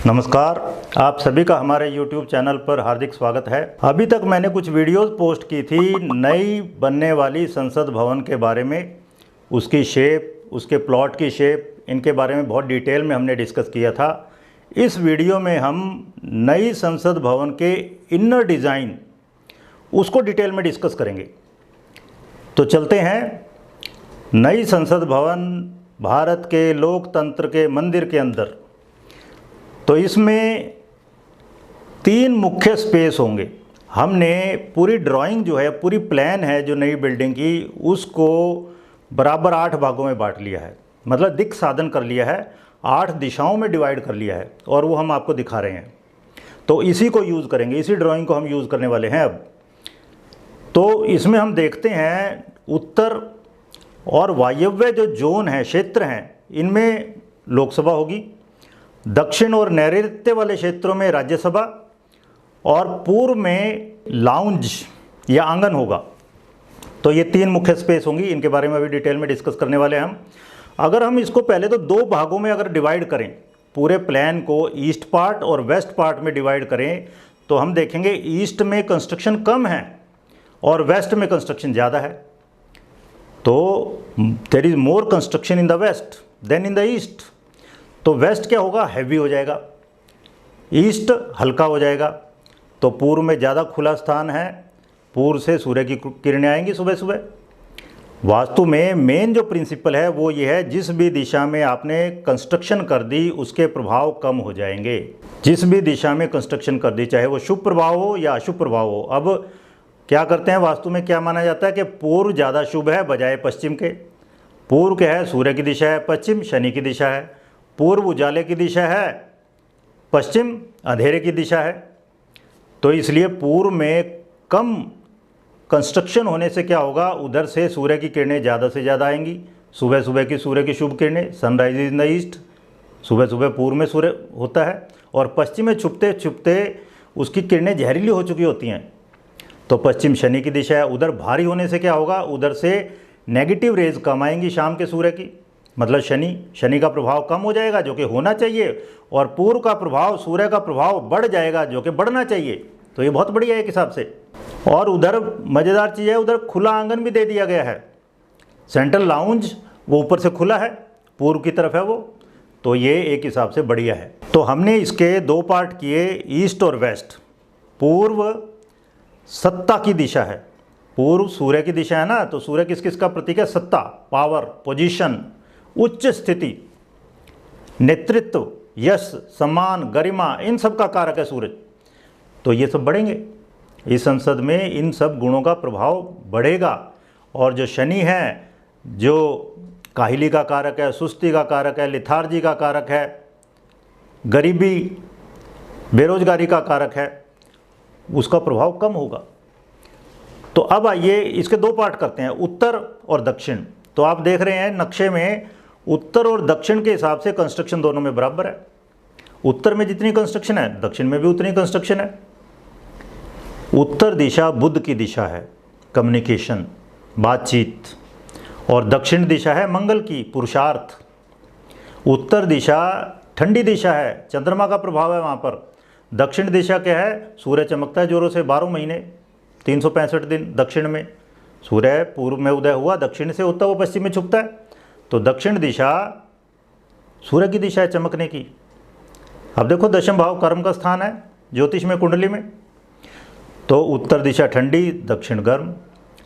नमस्कार, आप सभी का हमारे YouTube चैनल पर हार्दिक स्वागत है। अभी तक मैंने कुछ वीडियोस पोस्ट की थी नई बनने वाली संसद भवन के बारे में, उसकी शेप, उसके प्लॉट की शेप, इनके बारे में बहुत डिटेल में हमने डिस्कस किया था। इस वीडियो में हम नई संसद भवन के इनर डिज़ाइन उसको डिटेल में डिस्कस करेंगे। तो चलते हैं। नई संसद भवन भारत के लोकतंत्र के मंदिर के अंदर, तो इसमें 3 मुख्य स्पेस होंगे। हमने पूरी ड्राइंग जो है, पूरी प्लान है जो नई बिल्डिंग की, उसको बराबर 8 भागों में बांट लिया है, मतलब दिक् साधन कर लिया है, 8 दिशाओं में डिवाइड कर लिया है और वो हम आपको दिखा रहे हैं। तो इसी को यूज़ करेंगे, इसी ड्राइंग को हम यूज़ करने वाले हैं अब। तो इसमें हम देखते हैं उत्तर और वायव्य जो जोन है, क्षेत्र हैं, इनमें लोकसभा होगी, दक्षिण और नैऋत्य वाले क्षेत्रों में राज्यसभा, और पूर्व में लाउंज या आंगन होगा। तो ये 3 मुख्य स्पेस होंगी, इनके बारे में अभी डिटेल में डिस्कस करने वाले हैं हम। अगर हम इसको पहले तो 2 भागों में अगर डिवाइड करें, पूरे प्लान को ईस्ट पार्ट और वेस्ट पार्ट में डिवाइड करें, तो हम देखेंगे ईस्ट में कंस्ट्रक्शन कम है और वेस्ट में कंस्ट्रक्शन ज़्यादा है। तो there is more construction in the west than in the east. तो वेस्ट क्या होगा? हैवी हो जाएगा, ईस्ट हल्का हो जाएगा। तो पूर्व में ज़्यादा खुला स्थान है, पूर्व से सूर्य की किरणें आएंगी सुबह सुबह। वास्तु में मेन जो प्रिंसिपल है वो ये है, जिस भी दिशा में आपने कंस्ट्रक्शन कर दी उसके प्रभाव कम हो जाएंगे। जिस भी दिशा में कंस्ट्रक्शन कर दी, चाहे वो शुभ प्रभाव हो या अशुभ प्रभाव हो। अब क्या करते हैं, वास्तु में क्या माना जाता है कि पूर्व ज़्यादा शुभ है बजाय पश्चिम के। पूर्व क्या है? सूर्य की दिशा है, पश्चिम शनि की दिशा है। पूर्व उजाले की दिशा है, पश्चिम अंधेरे की दिशा है। तो इसलिए पूर्व में कम कंस्ट्रक्शन होने से क्या होगा, उधर से सूर्य की किरणें ज़्यादा से ज़्यादा आएंगी। सुबह सुबह की सूर्य की शुभ किरणें, सनराइज इन द ईस्ट, सुबह सुबह पूर्व में सूर्य होता है, और पश्चिम में छुपते छुपते उसकी किरणें जहरीली हो चुकी होती हैं। तो पश्चिम शनि की दिशा है, उधर भारी होने से क्या होगा, उधर से नेगेटिव रेज कम आएंगी शाम के सूर्य की, मतलब शनि का प्रभाव कम हो जाएगा जो कि होना चाहिए, और पूर्व का प्रभाव, सूर्य का प्रभाव बढ़ जाएगा जो कि बढ़ना चाहिए। तो ये बहुत बढ़िया है एक हिसाब से। और उधर मज़ेदार चीज़ है, उधर खुला आंगन भी दे दिया गया है। सेंट्रल लाउंज वो ऊपर से खुला है, पूर्व की तरफ है वो। तो ये एक हिसाब से बढ़िया है। तो हमने इसके 2 पार्ट किए, ईस्ट और वेस्ट। पूर्व सत्ता की दिशा है, पूर्व सूर्य की दिशा है ना, तो सूर्य किस किस का प्रतीक है? सत्ता, पावर, पोजीशन, उच्च स्थिति, नेतृत्व, यश, सम्मान, गरिमा, इन सब का कारक है सूरज। तो ये सब बढ़ेंगे इस संसद में, इन सब गुणों का प्रभाव बढ़ेगा। और जो शनि है, जो काहिली का कारक है, सुस्ती का कारक है, लिथार्जी का कारक है, गरीबी, बेरोजगारी का कारक है, उसका प्रभाव कम होगा। तो अब आइए इसके 2 पार्ट करते हैं, उत्तर और दक्षिण। तो आप देख रहे हैं नक्शे में, उत्तर और दक्षिण के हिसाब से कंस्ट्रक्शन दोनों में बराबर है। उत्तर में जितनी कंस्ट्रक्शन है, दक्षिण में भी उतनी कंस्ट्रक्शन है। उत्तर दिशा बुध की दिशा है, कम्युनिकेशन, बातचीत, और दक्षिण दिशा है मंगल की, पुरुषार्थ। उत्तर दिशा ठंडी दिशा है, चंद्रमा का प्रभाव है वहाँ पर। दक्षिण दिशा क्या है? सूर्य चमकता है जोरों से 12 महीने, 365 दिन दक्षिण में। सूर्य पूर्व में उदय हुआ, दक्षिण से उत्तर वो पश्चिम में छुपता है। तो दक्षिण दिशा सूर्य की दिशा है चमकने की। अब देखो, दशम भाव कर्म का स्थान है ज्योतिष में, कुंडली में। तो उत्तर दिशा ठंडी, दक्षिण गर्म।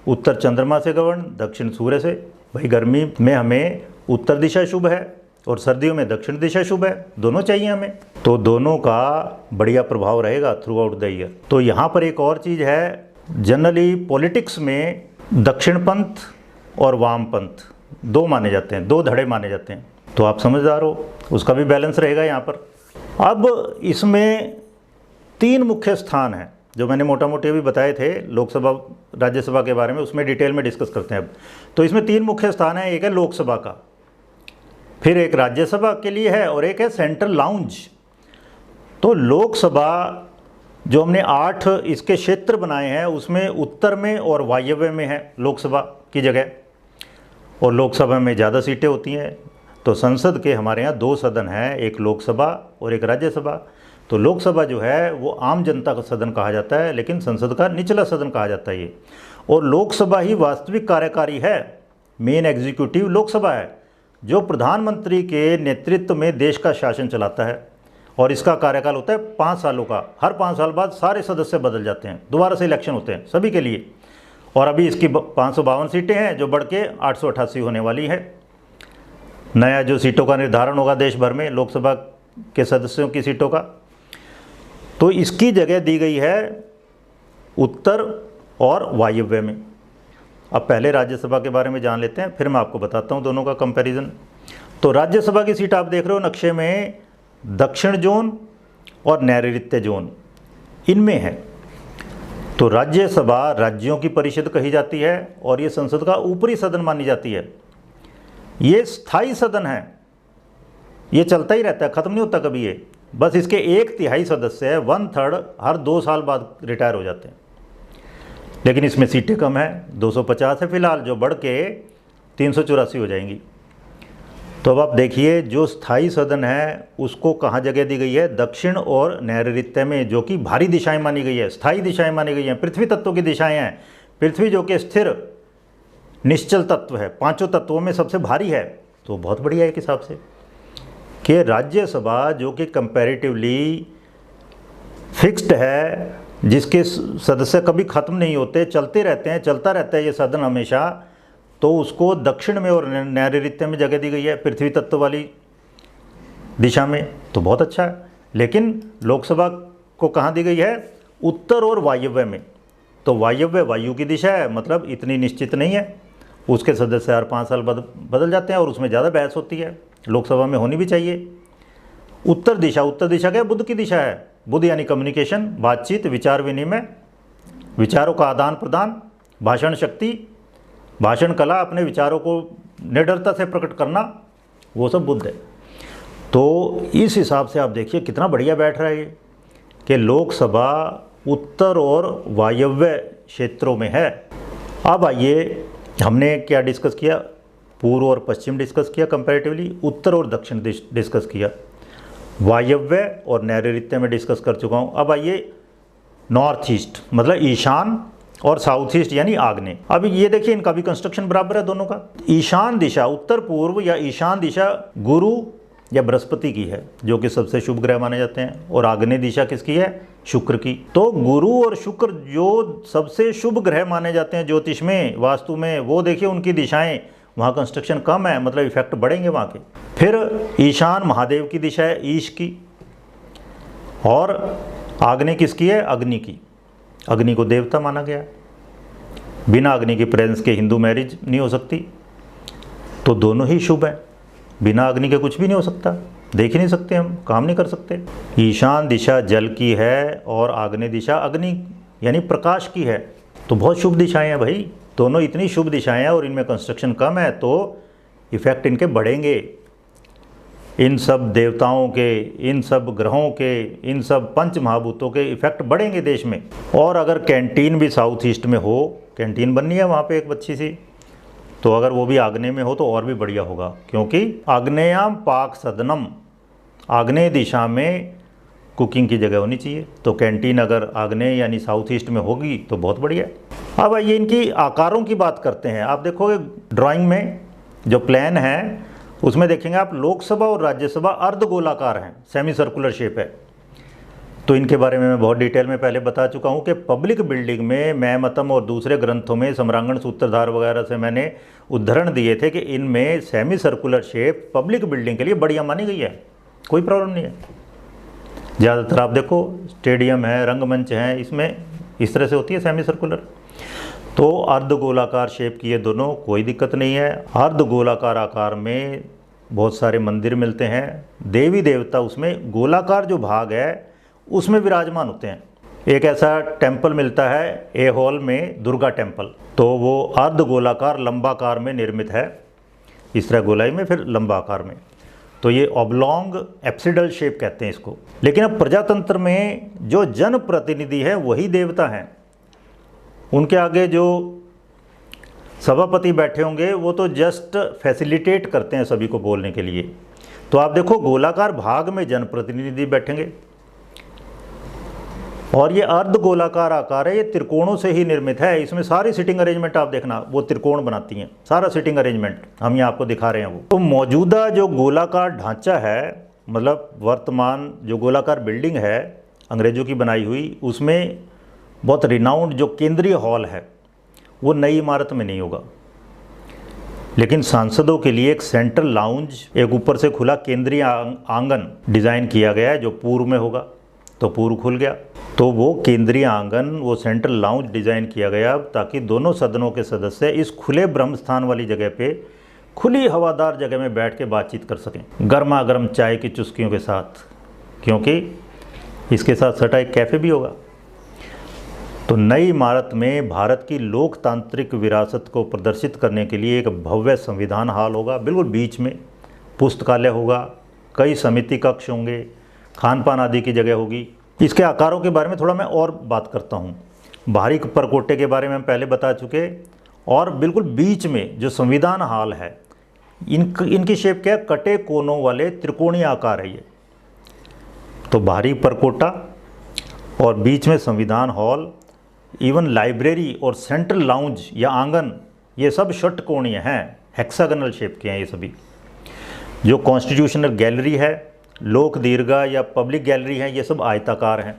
उत्तर चंद्रमा से गवर्न, दक्षिण सूर्य से। भाई गर्मी में हमें उत्तर दिशा शुभ है और सर्दियों में दक्षिण दिशा शुभ है, दोनों चाहिए हमें। तो दोनों का बढ़िया प्रभाव रहेगा थ्रू आउट द ईयर। तो यहाँ पर एक और चीज़ है, जनरली पॉलिटिक्स में दक्षिण पंथ और वाम पंथ 2 माने जाते हैं, 2 धड़े माने जाते हैं। तो आप समझदार हो, उसका भी बैलेंस रहेगा यहाँ पर। अब इसमें 3 मुख्य स्थान हैं जो मैंने मोटा मोटी अभी बताए थे लोकसभा राज्यसभा के बारे में, उसमें डिटेल में डिस्कस करते हैं अब। तो इसमें 3 मुख्य स्थान हैं, एक है लोकसभा का, फिर एक राज्यसभा के लिए है, और एक है सेंट्रल लाउंज। तो लोकसभा जो हमने 8 इसके क्षेत्र बनाए हैं, उसमें उत्तर में और वायव्य में है लोकसभा की जगह, और लोकसभा में ज़्यादा सीटें होती हैं। तो संसद के हमारे यहाँ 2 सदन हैं, एक लोकसभा और एक राज्यसभा। तो लोकसभा जो है वो आम जनता का सदन कहा जाता है, लेकिन संसद का निचला सदन कहा जाता है ये। और लोकसभा ही वास्तविक कार्यकारी है, मेन एग्जीक्यूटिव लोकसभा है, जो प्रधानमंत्री के नेतृत्व में देश का शासन चलाता है। और इसका कार्यकाल होता है 5 सालों का। हर 5 साल बाद सारे सदस्य बदल जाते हैं, दोबारा से इलेक्शन होते हैं सभी के लिए। और अभी इसकी 552 सीटें हैं, जो बढ़ के 888 होने वाली है। नया जो सीटों का निर्धारण होगा देश भर में लोकसभा के सदस्यों की सीटों का, तो इसकी जगह दी गई है उत्तर और वायव्य में। अब पहले राज्यसभा के बारे में जान लेते हैं, फिर मैं आपको बताता हूँ दोनों का कंपैरिजन। तो राज्यसभा की सीट आप देख रहे हो नक्शे में, दक्षिण जोन और नैऋत्य जोन इनमें है। तो राज्यसभा राज्यों की परिषद कही जाती है और ये संसद का ऊपरी सदन मानी जाती है। ये स्थायी सदन है, ये चलता ही रहता है, ख़त्म नहीं होता कभी ये। बस इसके 1/3 सदस्य है, 1/3 हर 2 साल बाद रिटायर हो जाते हैं। लेकिन इसमें सीटें कम हैं, 250 है फिलहाल, जो बढ़ के 384 हो जाएंगी। तो अब आप देखिए, जो स्थायी सदन है उसको कहाँ जगह दी गई है, दक्षिण और नैऋत्य में, जो कि भारी दिशाएं मानी गई है, स्थायी दिशाएं मानी गई हैं, पृथ्वी तत्वों की दिशाएं हैं। पृथ्वी जो कि स्थिर निश्चल तत्व है, 5 तत्वों में सबसे भारी है। तो बहुत बढ़िया है एक हिसाब से कि राज्यसभा जो कि कंपैरेटिवली फिक्स्ड है, जिसके सदस्य कभी ख़त्म नहीं होते, चलते रहते हैं, चलता रहता है ये सदन हमेशा, तो उसको दक्षिण में और नैऋत्य में जगह दी गई है, पृथ्वी तत्व वाली दिशा में। तो बहुत अच्छा है। लेकिन लोकसभा को कहाँ दी गई है, उत्तर और वायव्य में। तो वायव्य वायु की दिशा है, मतलब इतनी निश्चित नहीं है, उसके सदस्य हर 5 साल बदल जाते हैं और उसमें ज़्यादा बहस होती है, लोकसभा में होनी भी चाहिए। उत्तर दिशा क्या है, बुद्ध की दिशा है। बुद्ध यानी कम्युनिकेशन, बातचीत, विचार विनिमय, विचारों का आदान प्रदान, भाषण शक्ति, भाषण कला, अपने विचारों को निडरता से प्रकट करना, वो सब बुद्ध है। तो इस हिसाब से आप देखिए कितना बढ़िया बैठ रहा है ये, कि लोकसभा उत्तर और वायव्य क्षेत्रों में है। अब आइए, हमने क्या डिस्कस किया, पूर्व और पश्चिम डिस्कस किया कंपैरेटिवली, उत्तर और दक्षिण डिस्कस किया, वायव्य और नैऋत्य में डिस्कस कर चुका हूँ। अब आइए नॉर्थ ईस्ट, मतलब ईशान, और साउथ ईस्ट यानी आग्नेय। अब ये देखिए, इनका भी कंस्ट्रक्शन बराबर है दोनों का। ईशान दिशा, उत्तर पूर्व या ईशान दिशा गुरु या बृहस्पति की है, जो कि सबसे शुभ ग्रह माने जाते हैं। और आग्नेय दिशा किसकी है, शुक्र की। तो गुरु और शुक्र जो सबसे शुभ ग्रह माने जाते हैं ज्योतिष में, वास्तु में, वो देखिए उनकी दिशाएं, वहाँ कंस्ट्रक्शन कम है, मतलब इफेक्ट बढ़ेंगे वहाँ के। फिर ईशान महादेव की दिशा है, ईश की। और आग्नेय किसकी है, अग्नि की। अग्नि को देवता माना गया। बिना अग्नि की प्रेजेंस के हिंदू मैरिज नहीं हो सकती। तो दोनों ही शुभ हैं, बिना अग्नि के कुछ भी नहीं हो सकता, देख ही नहीं सकते हम, काम नहीं कर सकते। ईशान दिशा जल की है और आग्नेय दिशा अग्नि यानी प्रकाश की है। तो बहुत शुभ दिशाएं हैं भाई, दोनों इतनी शुभ दिशाएं हैं और इनमें कंस्ट्रक्शन कम है, तो इफेक्ट इनके बढ़ेंगे। इन सब देवताओं के, इन सब ग्रहों के, इन सब पंच महाभूतों के इफेक्ट बढ़ेंगे देश में। और अगर कैंटीन भी साउथ ईस्ट में हो, कैंटीन बननी है वहाँ पे एक अच्छी सी, तो अगर वो भी आग्नेय में हो तो और भी बढ़िया होगा, क्योंकि आग्नेयाम पाक सदनम, आग्नेय दिशा में कुकिंग की जगह होनी चाहिए। तो कैंटीन अगर आग्नेय यानी साउथ ईस्ट में होगी तो बहुत बढ़िया। अब आइए इनकी आकारों की बात करते हैं। आप देखोगे ड्राइंग में जो प्लान है उसमें देखेंगे आप, लोकसभा और राज्यसभा अर्धगोलाकार हैं, सेमी सर्कुलर शेप है। तो इनके बारे में मैं बहुत डिटेल में पहले बता चुका हूँ कि पब्लिक बिल्डिंग में मैमतम और दूसरे ग्रंथों में, सम्रांगण सूत्रधार वगैरह से मैंने उदाहरण दिए थे कि इनमें semi circular shape public building के लिए बढ़िया मानी गई है, कोई प्रॉब्लम नहीं है। ज़्यादातर आप देखो स्टेडियम है, रंगमंच हैं, इसमें इस तरह से होती है सेमी सर्कुलर। तो अर्धगोलाकार शेप की ये दोनों, कोई दिक्कत नहीं है। अर्धगोलाकार आकार में बहुत सारे मंदिर मिलते हैं, देवी देवता उसमें गोलाकार जो भाग है उसमें विराजमान होते हैं। एक ऐसा टेम्पल मिलता है ए हॉल में, दुर्गा टेम्पल, तो वो अर्धगोलाकार लंबाकार में निर्मित है, इस तरह गोलाई में फिर लंबा आकार में। तो ये ऑब्लॉन्ग एप्सिडल शेप कहते हैं इसको। लेकिन अब प्रजातंत्र में जो जनप्रतिनिधि है वही देवता हैं, उनके आगे जो सभापति बैठे होंगे वो तो जस्ट फैसिलिटेट करते हैं सभी को बोलने के लिए। तो आप देखो गोलाकार भाग में जनप्रतिनिधि बैठेंगे और ये अर्ध गोलाकार आकार है, ये त्रिकोणों से ही निर्मित है। इसमें सारी सिटिंग अरेंजमेंट आप देखना वो त्रिकोण बनाती हैं, सारा सिटिंग अरेंजमेंट हम ये आपको दिखा रहे हैं। वो तो मौजूदा जो गोलाकार ढांचा है, मतलब वर्तमान जो गोलाकार बिल्डिंग है अंग्रेज़ों की बनाई हुई, उसमें बहुत रिनाउंड जो केंद्रीय हॉल है वो नई इमारत में नहीं होगा, लेकिन सांसदों के लिए एक सेंट्रल लाउंज, एक ऊपर से खुला केंद्रीय आंगन डिज़ाइन किया गया है जो पूर्व में होगा। तो पूर्व खुल गया, तो वो केंद्रीय आंगन, वो सेंट्रल लाउंज डिज़ाइन किया गया ताकि दोनों सदनों के सदस्य इस खुले ब्रह्म स्थान वाली जगह पे खुली हवादार जगह में बैठ के बातचीत कर सकें, गर्मा गर्म चाय की चुस्कियों के साथ, क्योंकि इसके साथ सटा एक कैफ़े भी होगा। तो नई इमारत में भारत की लोकतांत्रिक विरासत को प्रदर्शित करने के लिए एक भव्य संविधान हॉल होगा, बिल्कुल बीच में पुस्तकालय होगा, कई समिति कक्ष होंगे, खान पान आदि की जगह होगी। इसके आकारों के बारे में थोड़ा मैं और बात करता हूँ। बाहरी परकोटे के बारे में हम पहले बता चुके, और बिल्कुल बीच में जो संविधान हॉल है, इनकी शेप क्या है, कटे कोनों वाले त्रिकोणीय आकार है ये। तो बाहरी परकोटा और बीच में संविधान हॉल, इवन लाइब्रेरी और सेंट्रल लाउंज या आंगन, ये सब षटकोणीय हैं, हेक्सागोनल शेप के हैं ये सभी। जो कॉन्स्टिट्यूशनल गैलरी है, लोक दीर्घा या पब्लिक गैलरी है, ये सब आयताकार हैं।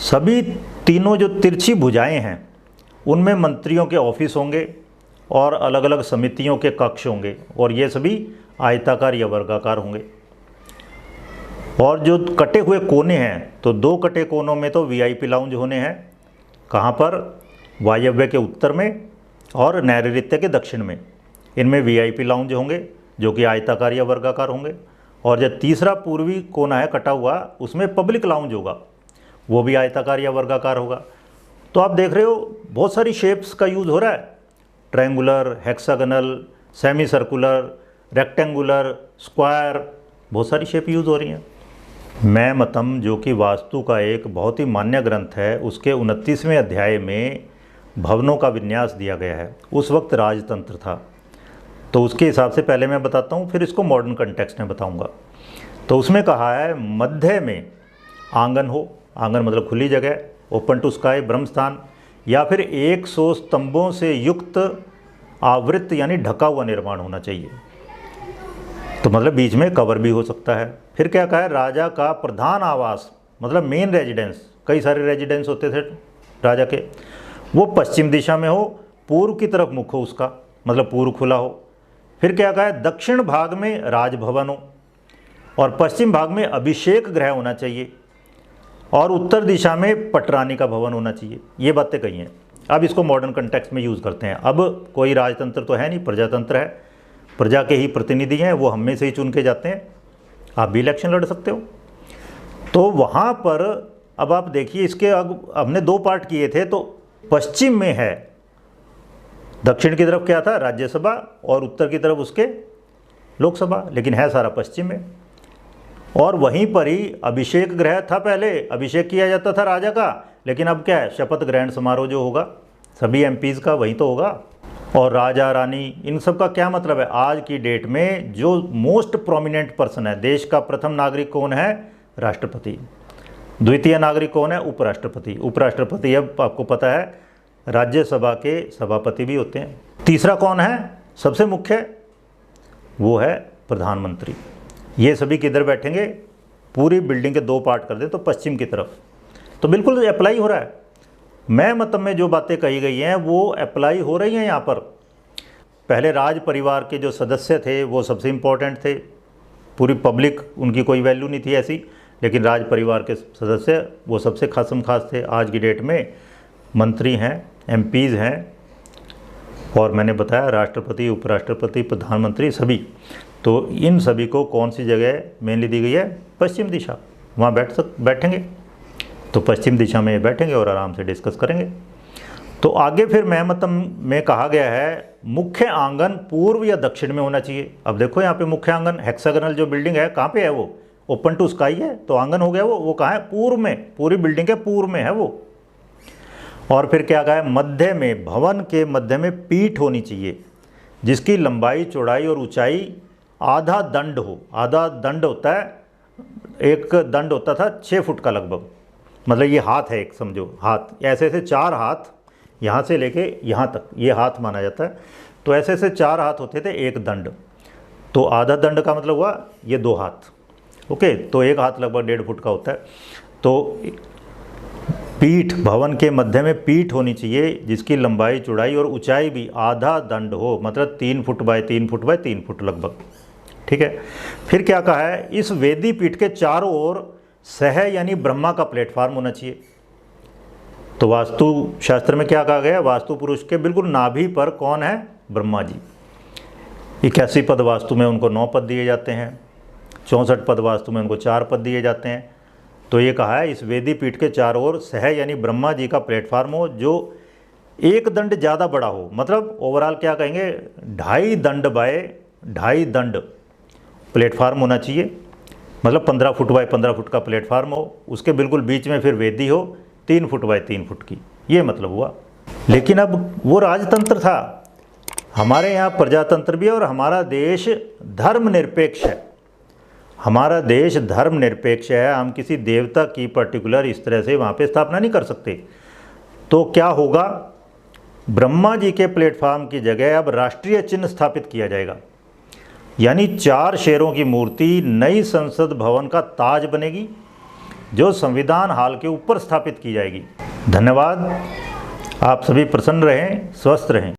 सभी तीनों जो तिरछी भुजाएं हैं उनमें मंत्रियों के ऑफिस होंगे और अलग अलग समितियों के कक्ष होंगे, और ये सभी आयताकार या वर्गाकार होंगे। और जो कटे हुए कोने हैं, तो दो कटे कोनों में तो वीआईपी लाउंज होने हैं। कहाँ पर? वायव्य के उत्तर में और नैऋत्य के दक्षिण में, इनमें वीआईपी लाउंज होंगे जो कि आयताकार या वर्गाकार होंगे। और जो तीसरा पूर्वी कोना है कटा हुआ, उसमें पब्लिक लाउंज होगा, वो भी आयताकार या वर्गाकार होगा। तो आप देख रहे हो बहुत सारी शेप्स का यूज़ हो रहा है, triangular, hexagonal, semi circular, rectangular, square, बहुत सारी शेप यूज़ हो रही हैं। मैं मतम, जो कि वास्तु का एक बहुत ही मान्य ग्रंथ है, उसके 29वें अध्याय में भवनों का विन्यास दिया गया है। उस वक्त राजतंत्र था, तो उसके हिसाब से पहले मैं बताता हूँ, फिर इसको मॉडर्न कंटेक्स्ट में बताऊँगा। तो उसमें कहा है मध्य में आंगन हो, आंगन मतलब खुली जगह, ओपन टू स्काई, ब्रह्मस्थान, या फिर 100 स्तंभों से युक्त आवृत यानी ढका हुआ निर्माण होना चाहिए। तो मतलब बीच में कवर भी हो सकता है। फिर क्या कहा है, राजा का प्रधान आवास मतलब मेन रेजिडेंस, कई सारे रेजिडेंस होते थे राजा के, वो पश्चिम दिशा में हो, पूर्व की तरफ मुख हो उसका, मतलब पूर्व खुला हो। फिर क्या कहा है, दक्षिण भाग में राजभवन हो और पश्चिम भाग में अभिषेक गृह होना चाहिए, और उत्तर दिशा में पटरानी का भवन होना चाहिए। ये बातें कही हैं। अब इसको मॉडर्न कंटेक्स्ट में यूज़ करते हैं। अब कोई राजतंत्र तो है नहीं, प्रजातंत्र है, प्रजा के ही प्रतिनिधि हैं, वो हम में से ही चुन के जाते हैं, आप भी इलेक्शन लड़ सकते हो। तो वहाँ पर अब आप देखिए, इसके अब हमने दो पार्ट किए थे। तो पश्चिम में है, दक्षिण की तरफ क्या था, राज्यसभा, और उत्तर की तरफ उसके लोकसभा, लेकिन है सारा पश्चिम में। और वहीं पर ही अभिषेक गृह था, पहले अभिषेक किया जाता था राजा का, लेकिन अब क्या है, शपथ ग्रहण समारोह जो होगा सभी एमपीज़ का वहीं तो होगा। और राजा रानी, इन सब का क्या मतलब है, आज की डेट में जो मोस्ट प्रोमिनेंट पर्सन है, देश का प्रथम नागरिक कौन है, राष्ट्रपति। द्वितीय नागरिक कौन है, उपराष्ट्रपति। उपराष्ट्रपति अब आपको पता है राज्यसभा के सभापति भी होते हैं। तीसरा कौन है सबसे मुख्य, वो है प्रधानमंत्री। ये सभी किधर बैठेंगे, पूरी बिल्डिंग के दो पार्ट कर दे तो पश्चिम की तरफ। तो बिल्कुल अप्लाई हो रहा है। मैं मतलब में जो बातें कही गई हैं वो अप्लाई हो रही हैं यहाँ पर। पहले राज परिवार के जो सदस्य थे वो सबसे इम्पोर्टेंट थे, पूरी पब्लिक उनकी कोई वैल्यू नहीं थी ऐसी, लेकिन राज परिवार के सदस्य वो सबसे खासम खास थे। आज की डेट में मंत्री हैं, एमपीज़ हैं, और मैंने बताया राष्ट्रपति, उपराष्ट्रपति, प्रधानमंत्री सभी। तो इन सभी को कौन सी जगह मेनली दी गई है, पश्चिम दिशा, वहाँ बैठेंगे। तो पश्चिम दिशा में बैठेंगे और आराम से डिस्कस करेंगे। तो आगे फिर महमतम में कहा गया है मुख्य आंगन पूर्व या दक्षिण में होना चाहिए। अब देखो यहाँ पे मुख्य आंगन, हेक्सागोनल जो बिल्डिंग है कहाँ पे है, वो ओपन टू स्काई है, तो आंगन हो गया वो कहाँ है, पूर्व में, पूरी बिल्डिंग के पूर्व में है वो। और फिर क्या कहा है, मध्य में, भवन के मध्य में पीठ होनी चाहिए जिसकी लंबाई चौड़ाई और ऊंचाई आधा दंड हो। आधा दंड होता है, एक दंड होता था 6 फुट का लगभग, मतलब ये हाथ है एक, समझो हाथ, ऐसे ऐसे 4 हाथ यहाँ से लेके यहाँ तक ये हाथ माना जाता है। तो ऐसे ऐसे 4 हाथ होते थे एक दंड, तो आधा दंड का मतलब हुआ ये 2 हाथ। ओके, तो एक हाथ लगभग 1.5 फुट का होता है। तो पीठ, भवन के मध्य में पीठ होनी चाहिए जिसकी लंबाई चौड़ाई और ऊंचाई भी आधा दंड हो, मतलब 3 foot by 3 foot by 3 foot लगभग। ठीक है, फिर क्या कहा है, इस वेदी पीठ के चारों ओर सह यानी ब्रह्मा का प्लेटफार्म होना चाहिए। तो वास्तु शास्त्र में क्या कहा गया, वास्तु पुरुष के बिल्कुल नाभि पर कौन है, ब्रह्मा जी। 81 पद वास्तु में उनको 9 पद दिए जाते हैं, 64 पद वास्तु में उनको 4 पद दिए जाते हैं। तो ये कहा है इस वेदी पीठ के चारों ओर सह यानी ब्रह्मा जी का प्लेटफार्म हो जो एक दंड ज़्यादा बड़ा हो, मतलब ओवरऑल क्या कहेंगे 2.5 दंड बाय 2.5 दंड प्लेटफार्म होना चाहिए, मतलब 15 फुट बाय 15 फुट का प्लेटफार्म हो, उसके बिल्कुल बीच में फिर वेदी हो 3 फुट बाय 3 फुट की, ये मतलब हुआ। लेकिन अब वो राजतंत्र था, हमारे यहाँ प्रजातंत्र भी है और हमारा देश धर्मनिरपेक्ष है। हमारा देश धर्मनिरपेक्ष है, हम किसी देवता की पर्टिकुलर इस तरह से वहाँ पे स्थापना नहीं कर सकते। तो क्या होगा, ब्रह्मा जी के प्लेटफार्म की जगह अब राष्ट्रीय चिन्ह स्थापित किया जाएगा, यानी 4 शेरों की मूर्ति नई संसद भवन का ताज बनेगी जो संविधान हॉल के ऊपर स्थापित की जाएगी। धन्यवाद, आप सभी प्रसन्न रहें, स्वस्थ रहें।